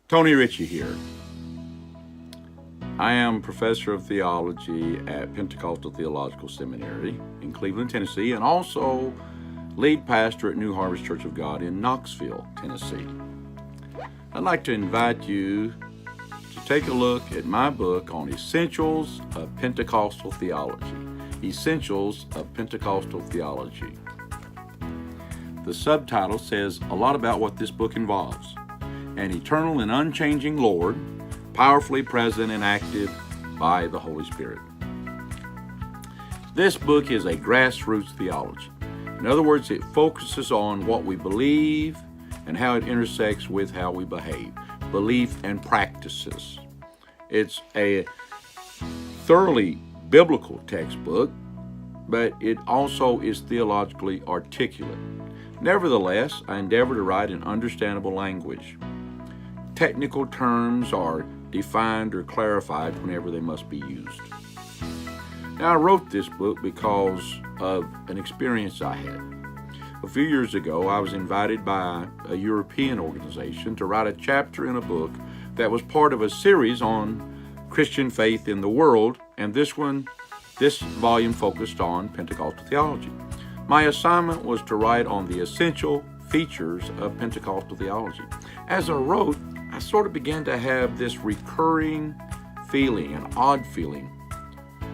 Tony Richie here. I am professor of theology at Pentecostal Theological Seminary in Cleveland, Tennessee, and also lead pastor at New Harvest Church of God in Knoxville, Tennessee. I'd like to invite you to take a look at my book on Essentials of Pentecostal Theology. Essentials of Pentecostal Theology. The subtitle says a lot about what this book involves. An eternal and unchanging Lord, powerfully present and active by the Holy Spirit. This book is a grassroots theology. In other words, it focuses on what we believe and how it intersects with how we behave, belief and practices. It's a thoroughly biblical textbook, but it also is theologically articulate. Nevertheless, I endeavor to write in understandable language. Technical terms are defined or clarified whenever they must be used. Now, I wrote this book because of an experience I had. A few years ago, I was invited by a European organization to write a chapter in a book that was part of a series on Christian faith in the world, and this volume focused on Pentecostal theology. My assignment was to write on the essential features of Pentecostal theology. As I wrote, I sort of began to have this recurring feeling, an odd feeling,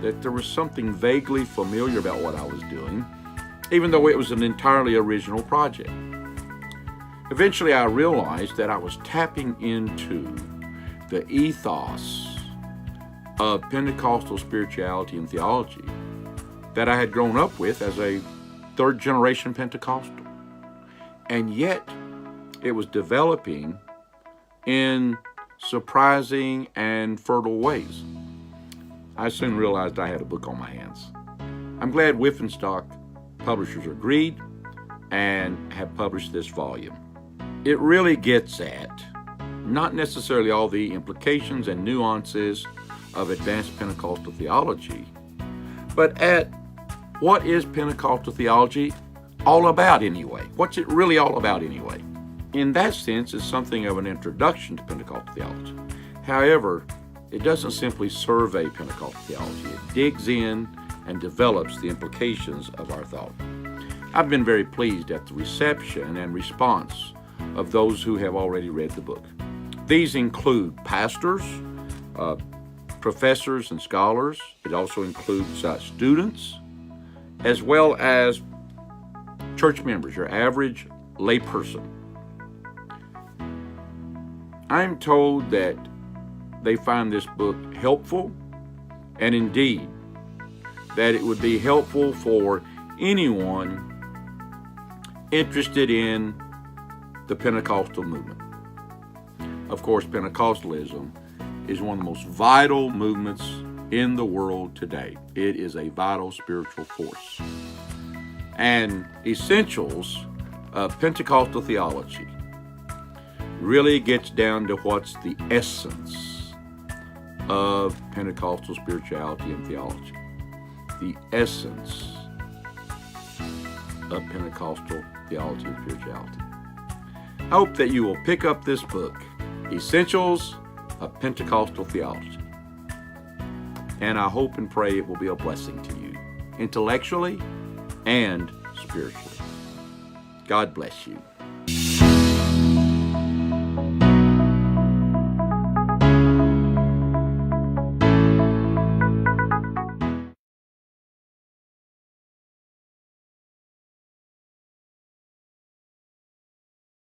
that there was something vaguely familiar about what I was doing, even though it was an entirely original project. Eventually, I realized that I was tapping into the ethos of Pentecostal spirituality and theology that I had grown up with as a third-generation Pentecostal. And yet, it was developing in surprising and fertile ways. I soon realized I had a book on my hands. I'm glad Whiffenstock Publishers agreed and have published this volume. It really gets at not necessarily all the implications and nuances of advanced Pentecostal theology, but at what is Pentecostal theology all about anyway? What's it really all about anyway? In that sense, it's something of an introduction to Pentecostal theology. However, it doesn't simply survey Pentecostal theology. It digs in and develops the implications of our thought. I've been very pleased at the reception and response of those who have already read the book. These include pastors, professors and scholars. It also includes students, as well as church members, your average layperson. I'm told that they find this book helpful, and indeed, that it would be helpful for anyone interested in the Pentecostal movement. Of course, Pentecostalism is one of the most vital movements in the world today. It is a vital spiritual force. And Essentials of Pentecostal Theology really gets down to what's the essence of Pentecostal spirituality and theology. The essence of Pentecostal theology and spirituality. I hope that you will pick up this book, Essentials of Pentecostal Theology. And I hope and pray it will be a blessing to you, intellectually and spiritually. God bless you.